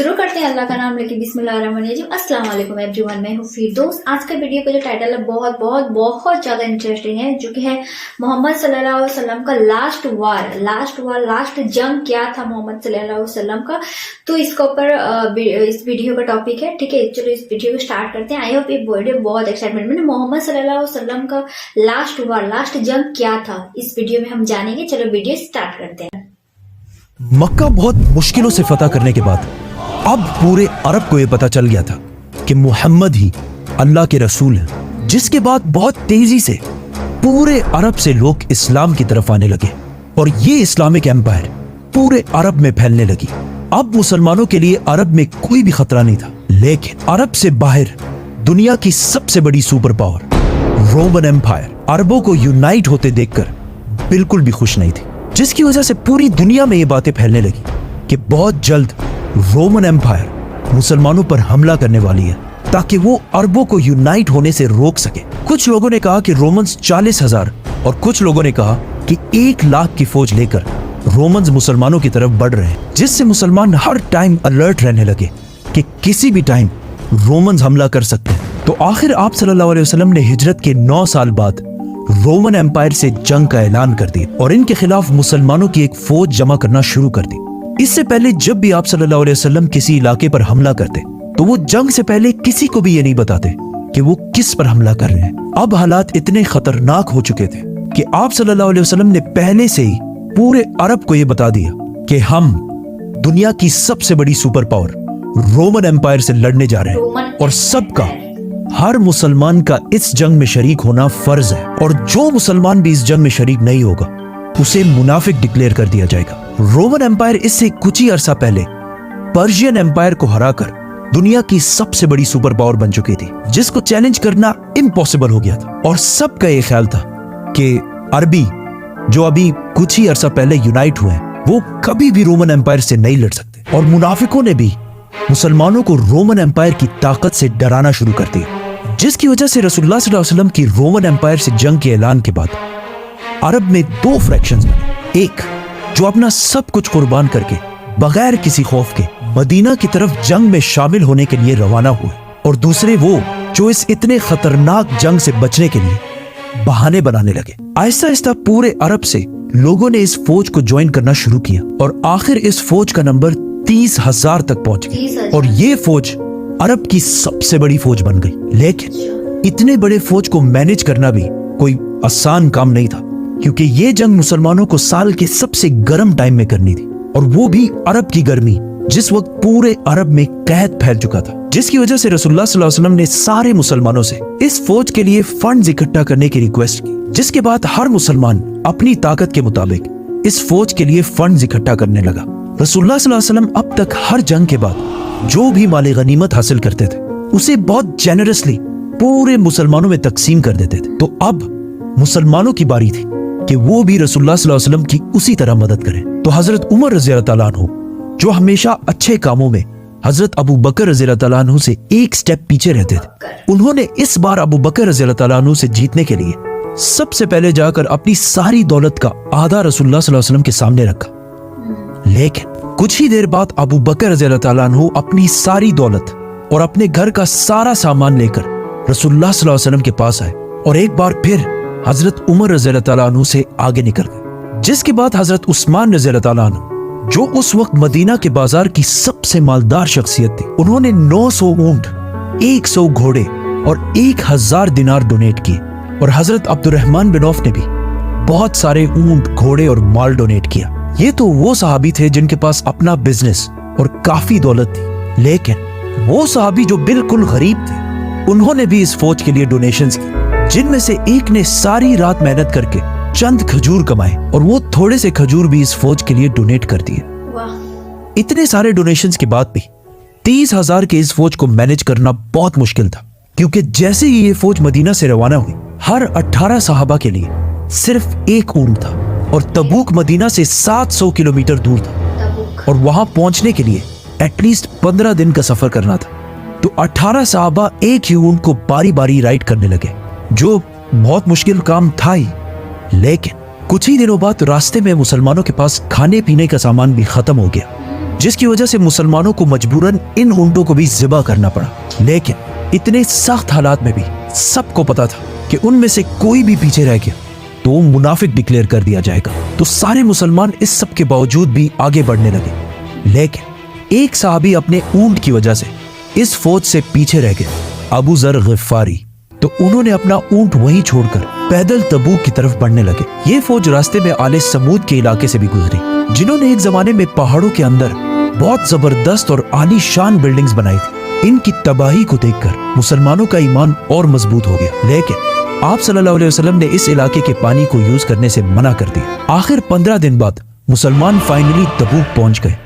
शुरू करते हैं अल्लाह का नाम लेके बिस्मिल्लाहिर्रहमानिर्रहीम। अस्सलाम वालेकुम एवरीवन, मैं हूँ फिरदौस। आज का वीडियो का जो टाइटल है बहुत बहुत बहुत ज्यादा इंटरेस्टिंग है, जो कि है मोहम्मद सल्लल्लाहु अलैहि वसल्लम का लास्ट जंग क्या था मोहम्मद सल्लल्लाहु अलैहि वसल्लम का। तो इसके ऊपर इस वीडियो का टॉपिक है, ठीक है। चलो इस वीडियो को स्टार्ट करते हैं। आई होप ये वीडियो बहुत एक्साइटमेंट में। मोहम्मद सल्लल्लाहु अलैहि वसल्लम का लास्ट जंग क्या था, इस वीडियो में हम जानेंगे। चलो वीडियो स्टार्ट करते हैं। मक्का बहुत मुश्किलों से फतह करने के बाद अब पूरे अरब को यह पता चल गया था कि मुहम्मद ही अल्लाह के रसूल हैं, जिसके बाद बहुत तेजी से पूरे अरब से लोग इस्लाम की तरफ आने लगे और ये इस्लामिक एम्पायर पूरे अरब में फैलने लगी। अब मुसलमानों के लिए अरब में कोई भी खतरा नहीं था, लेकिन अरब से बाहर दुनिया की सबसे बड़ी सुपर पावर रोमन एम्पायर अरबों को यूनाइट होते देखकर बिल्कुल भी खुश नहीं थी, जिसकी वजह से पूरी दुनिया में ये बातें फैलने लगी कि बहुत जल्द रोमन एम्पायर मुसलमानों पर हमला करने वाली है, ताकि वो अरबों को यूनाइट होने से रोक सके। कुछ लोगों ने कहा कि रोमन्स 40,000 और कुछ लोगों ने कहा कि 1 लाख की फौज लेकर रोमन्स मुसलमानों की तरफ बढ़ रहे हैं, जिससे मुसलमान हर टाइम अलर्ट रहने लगे कि किसी भी टाइम रोमन्स हमला कर सकते हैं। तो आखिर आप सल्लल्लाहु अलैहि वसल्लम ने हिजरत के 9 साल बाद रोमन एम्पायर से जंग का ऐलान कर दिया और इनके खिलाफ मुसलमानों की एक फौज जमा करना शुरू कर दी। इससे पहले जब भी आप सल्लल्लाहु अलैहि वसल्लम किसी इलाके पर हमला करते तो वो जंग से पहले किसी को भी ये नहीं बताते कि वो किस पर हमला कर रहे हैं। अब हालात इतने खतरनाक हो चुके थे कि आप सल्लल्लाहु अलैहि वसल्लम ने पहले से ही पूरे अरब को ये बता दिया कि हम दुनिया की सबसे बड़ी सुपर पावर रोमन एम्पायर से लड़ने जा रहे हैं और सबका, हर मुसलमान का इस जंग में शरीक होना फर्ज है, और जो मुसलमान भी इस जंग में शरीक नहीं होगा उसे मुनाफिक डिक्लेयर कर दिया जाएगा। रोमन एम्पायर इससे कुछ ही अरसा पहले पर्शियन एम्पायर को हराकर दुनिया की सबसे बड़ी सुपर पावर बन चुकी थी, जिसको चैलेंज करना इम्पॉसिबल हो गया था। और सबका ये ख्याल था कि अरबी जो अभी कुछ ही अरसा पहले यूनाइट हुए हैं, वो कभी भी रोमन एम्पायर से नहीं लड़ सकते। और मुनाफिकों ने भी मुसलमानों को रोमन एम्पायर की ताकत से डराना शुरू कर दिया, जिसकी वजह से रसूलुल्लाह सल्लल्लाहु अलैहि वसल्लम की रोमन एम्पायर से जंग के ऐलान के बाद अरब में 2 फ्रैक्शंस बने। एक जो अपना सब कुछ कुर्बान करके बगैर किसी खौफ के मदीना की तरफ जंग में शामिल होने के लिए रवाना हुए, और दूसरे वो जो इस इतने खतरनाक जंग से बचने के लिए बहाने बनाने लगे। आहिस्ता आहिस्ता पूरे अरब से लोगों ने इस फौज को ज्वाइन करना शुरू किया और आखिर इस फौज का नंबर 30,000 तक पहुंच गई और ये फौज अरब की सबसे बड़ी फौज बन गई। लेकिन इतने बड़े फौज को मैनेज करना भी कोई आसान काम नहीं था, क्योंकि ये जंग मुसलमानों को साल के सबसे गर्म टाइम में करनी थी, और वो भी अरब की गर्मी, जिस वक्त पूरे अरब में कहत फैल चुका था, जिसकी वजह से रसूलुल्लाह सल्लल्लाहु अलैहि वसल्लम ने सारे मुसलमानों से इस फौज के लिए फंड्स इकट्ठा करने की रिक्वेस्ट की, जिसके बाद हर मुसलमान अपनी ताकत के मुताबिक इस फौज के लिए फंड्स इकट्ठा करने लगा। रसूलुल्लाह सल्लल्लाहु अलैहि वसल्लम अब तक हर जंग के बाद जो भी माले गनीमत हासिल करते थे उसे बहुत जेनरसली पूरे मुसलमानों में तकसीम कर देते थे। तो अब मुसलमानों की बारी थी कि वो भी रसूलुल्लाह सल्लल्लाहु अलैहि वसल्लम की उसी तरह मदद करें। तो हजरत उमर रज़ी अल्लाह तआला अन्हु, जो हमेशा अच्छे कामों में हजरत अबू बकर रज़ी अल्लाह तआला अन्हु से एक स्टेप पीछे रहते थे, उन्होंने इस बार अबू बकर रज़ी अल्लाह तआला अन्हु से जीतने के लिए सबसे पहले जाकर अपनी सारी दौलत का आधा रसूलुल्लाह सल्लल्लाहु अलैहि वसल्लम के सामने रखा। लेकिन कुछ ही देर बाद अबू बकर रज़ी अल्लाह तआला अन्हु अपनी सारी दौलत और अपने घर का सारा सामान लेकर रसूलुल्लाह सल्लल्लाहु अलैहि वसल्लम के पास आए और एक बार फिर हजरत उमर रज़ी अल्लाह तआला अन्हु से आगे निकल गए। जिसके बाद हजरत उस्मान रज़ी अल्लाह तआला अन्हु, जो उस वक्त मदीना के बाजार की सबसे मालदार शख्सियत थी, उन्होंने 900 ऊंट, 100 घोड़े और 1000 दिनार डोनेट किए, और हजरत अब्दुर्रहमान बिन औफ ने भी बहुत सारे ऊंट, घोड़े और माल डोनेट किया। ये तो वो सहाबी थे जिनके पास अपना बिजनेस और काफी दौलत थी, लेकिन वो सहाबी जो बिल्कुल गरीब थे, उन्होंने भी इस फौज के लिए डोनेशंस की, जिनमें से एक ने सारी रात मेहनत करके चंद खजूर कमाए और वो थोड़े से खजूर भी इस फौज के लिए डोनेट कर दिए। इतने सारे डोनेशंस के बाद भी 30,000 के इस फौज को मैनेज करना बहुत मुश्किल था, क्योंकि जैसे ही ये फौज मदीना से रवाना हुई, हर 18 सहाबा के लिए सिर्फ एक ऊंट था, और तबूक मदीना से 700 किलोमीटर दूर था, और वहां पहुंचने के लिए एटलीस्ट 15 दिन का सफर करना था। तो 18 सहाबा एक ही ऊंट को बारी बारी राइड करने लगे, जो बहुत मुश्किल काम था ही। लेकिन कुछ ही दिनों बाद रास्ते में मुसलमानों के पास खाने पीने का सामान भी खत्म हो गया, जिसकी वजह से मुसलमानों को मजबूरन इन ऊंटों को भी ज़िबा करना पड़ा। लेकिन इतने सख्त हालात में भी सबको पता था कि उनमें से कोई भी पीछे रह गया तो वो मुनाफिक डिक्लेयर कर दिया जाएगा। तो सारे मुसलमान इस सब के बावजूद भी आगे बढ़ने लगे। लेकिन एक साहबी अपने ऊंट की वजह से इस फौज से पीछे रह गए, अबू जर गिफारी। तो उन्होंने अपना ऊंट वहीं छोड़कर पैदल तबूक की तरफ बढ़ने लगे। ये फौज रास्ते में आले समूद के इलाके से भी गुजरी, जिन्होंने एक जमाने में पहाड़ों के अंदर बहुत जबरदस्त और आलीशान बिल्डिंग्स बनाई थी। इनकी तबाही को देखकर मुसलमानों का ईमान और मजबूत हो गया। लेकिन आप सल्लल्लाहु अलैहि वसल्लम ने इस इलाके के पानी को यूज करने से मना कर दिया। आखिर 15 दिन बाद मुसलमान फाइनली तबूक पहुंच गए।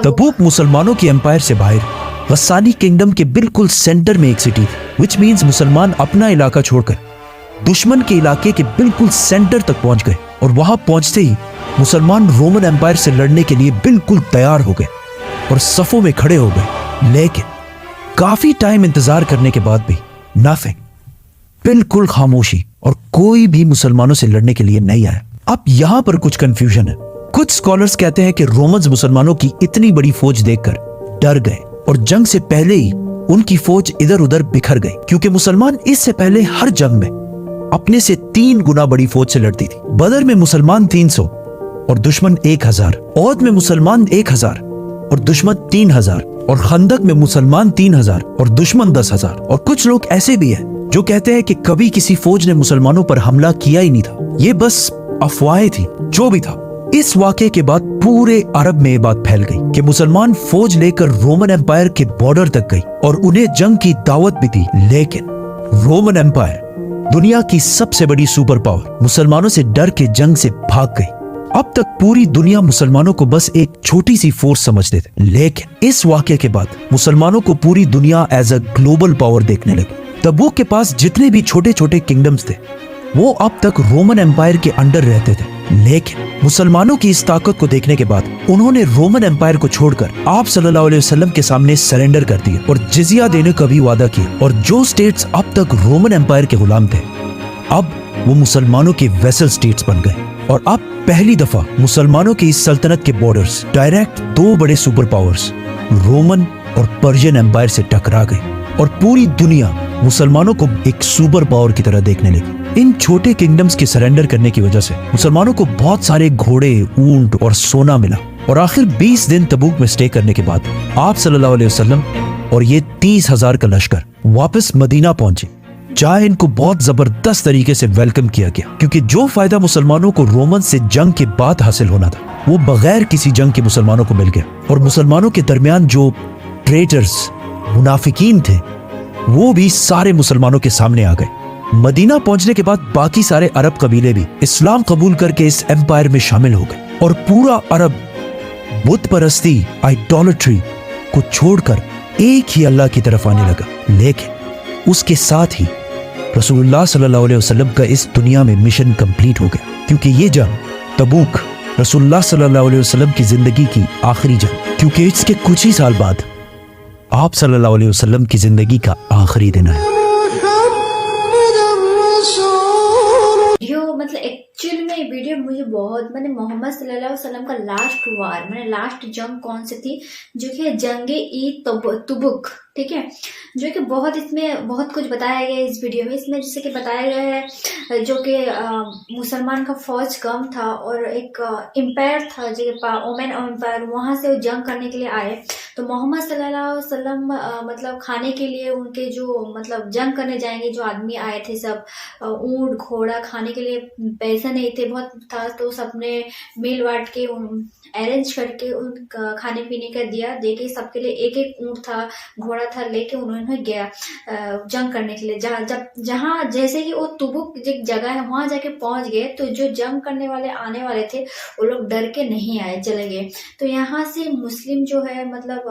तबूक मुसलमानों की एम्पायर से बाहर गस्सानी किंगडम के बिल्कुल सेंटर में एक सिटी थी, विच मीन्स मुसलमान अपना इलाका छोड़कर दुश्मन के इलाके के बिल्कुल सेंटर तक पहुंच गए। और वहां पहुंचते ही मुसलमान रोमन एम्पायर से लड़ने के लिए बिल्कुल तैयार हो गए और सफों में खड़े हो गए। लेकिन काफी टाइम इंतजार करने के बाद भी नथिंग, बिल्कुल खामोशी, और कोई भी मुसलमानों से लड़ने के लिए नहीं आया। अब यहाँ पर कुछ कंफ्यूजन है। कुछ स्कॉलर्स कहते हैं कि रोमन्स मुसलमानों की इतनी बड़ी फौज देखकर डर गए और जंग से पहले ही उनकी फौज इधर उधर बिखर गई, क्योंकि मुसलमान इससे पहले हर जंग में अपने से 3 गुना बड़ी फौज से लड़ती थी। बदर में मुसलमान 300 और दुश्मन 1000, औद में मुसलमान 1000 और दुश्मन 3000, और खंदक में मुसलमान 3000 और दुश्मन 10,000। और कुछ लोग ऐसे भी हैं जो कहते हैं कि कभी किसी फौज ने मुसलमानों पर हमला किया ही नहीं था, ये बस अफवाहें थी। जो भी था, इस वाक़े के बाद पूरे अरब में ये बात फैल गई कि मुसलमान फौज लेकर रोमन एम्पायर के बॉर्डर तक गई और उन्हें जंग की दावत भी दी। लेकिन रोमन एम्पायर, दुनिया की सबसे बड़ी सुपर पावर, मुसलमानों से डर के जंग से भाग गई। अब तक पूरी दुनिया मुसलमानों को बस एक छोटी सी फोर्स समझते थे, लेकिन इस वाक़े के बाद मुसलमानों को पूरी दुनिया एज अ ग्लोबल पावर देखने लगी। तबूक के पास जितने भी छोटे छोटे किंगडम्स थे वो अब तक रोमन एम्पायर के अंडर रहते थे। लेकिन मुसलमानों की इस ताकत को देखने के बाद उन्होंने रोमन एम्पायर को छोड़कर आप सल्लल्लाहु अलैहि वसल्लम के सामने सरेंडर कर दिया और जिजिया देने का भी वादा किया। और जो स्टेट्स अब तक रोमन एम्पायर के गुलाम थे, अब वो मुसलमानों के वेसल स्टेट्स बन गए। और अब पहली दफा मुसलमानों की इस सल्तनत के बॉर्डर्स डायरेक्ट 2 बड़े सुपर पावर्स रोमन और पर्शियन एम्पायर से टकरा गई और पूरी दुनिया मुसलमानों को एक सुपर पावर की तरह देखने लगी। इन छोटे किंगडम्स के सरेंडर करने की वजह से मुसलमानों को बहुत सारे घोड़े, ऊंट और सोना मिला। और आखिर 20 दिन तबूक में स्टे करने के बाद आप सल्लल्लाहु अलैहि वसल्लम और ये 30,000 का लश्कर वापस मदीना पहुंचे, जहां इनको बहुत जबरदस्त तरीके से वेलकम किया गया, क्योंकि जो फायदा मुसलमानों को रोमन से जंग के बाद हासिल होना था वो बगैर किसी जंग के मुसलमानों को मिल गया। और मुसलमानों के दरमियान जो ट्रेटर्स, मुनाफिकीन थे, वो भी सारे मुसलमानों के सामने आ गए। मदीना पहुंचने के बाद बाकी सारे अरब कबीले भी इस्लाम कबूल करके इस एम्पायर में शामिल हो गए और पूरा अरब बुत परस्ती, आइडोलेट्री को छोड़कर एक ही अल्लाह की तरफ आने लगा। लेकिन उसके साथ ही रसूलुल्लाह सल्लल्लाहु अलैहि वसल्लम का इस दुनिया में मिशन कंप्लीट हो गया, क्योंकि ये जंग तबूक रसूलुल्लाह सल्लल्लाहु अलैहि वसल्लम की जिंदगी की आखिरी जंग, क्योंकि इसके कुछ ही साल बाद आप सल्लल्लाहु अलैहि वसल्लम की जिंदगी का आखिरी दिन है। मतलब एक्चुअल में वीडियो मुझे बहुत, मैंने मोहम्मद सल्लल्लाहु अलैहि वसल्लम का लास्ट वार, मैंने लास्ट जंग कौन सी थी, जो कि जंगे ई तबुक, ठीक है, जो कि बहुत, इसमें बहुत कुछ बताया गया है इस वीडियो में। इसमें जैसे कि बताया गया है जो कि मुसलमान का फौज कम था और एक एम्पायर था जो ओमन एम्पायर, वहां से वो जंग करने के लिए आए। तो मोहम्मद सल्लल्लाहु अलैहि वसल्लम मतलब खाने के लिए उनके जो मतलब जंग करने जाएंगे जो आदमी आए थे, सब ऊंट घोड़ा, खाने के लिए पैसे नहीं थे, बहुत था, तो सबने मिल बांट के अरेंज करके उन खाने पीने का दिया, दे के सबके लिए एक एक ऊंट था, घोड़ा था, लेके उन्होंने गया जंग करने के लिए। जहाँ जैसे कि वो तबूक एक जगह है, वहां जाके पहुंच गए, तो जो जंग करने वाले आने वाले थे वो लोग डर के नहीं आए, चले गए। तो यहाँ से मुस्लिम जो है, मतलब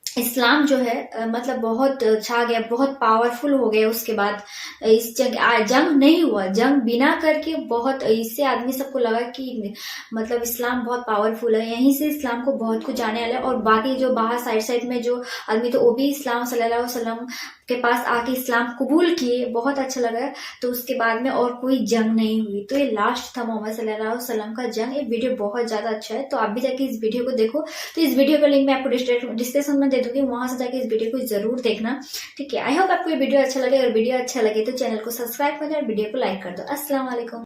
इस्लाम जो है मतलब बहुत छा गया, बहुत पावरफुल हो गया। उसके बाद इस जंग नहीं हुआ, जंग बिना करके बहुत, इससे आदमी सबको लगा कि मतलब इस्लाम बहुत पावरफुल है, यहीं से इस्लाम को बहुत कुछ जाने वाला है। और बाकी जो बाहर साइड में जो आदमी, तो वो भी इस्लाम सल्लल्लाहु अलैहि वसल्लम के पास आके इस्लाम कबूल किए, बहुत अच्छा लगा। तो उसके बाद में और कोई जंग नहीं हुई, तो ये लास्ट था मोहम्मद सल्लल्लाहु अलैहि वसल्लम का जंग। ये वीडियो बहुत ज्यादा अच्छा है, तो आप भी जाके इस वीडियो को देखो। तो इस वीडियो का लिंक मैं आपको डिस्क्रिप्शन में दे दूंगी, वहां से जाके इस वीडियो को जरूर देखना, ठीक है। आई होप आपको ये वीडियो अच्छा लगे, और वीडियो अच्छा लगे तो चैनल को सब्सक्राइब कर दो और वीडियो को लाइक कर दो। अस्सलाम वालेकुम।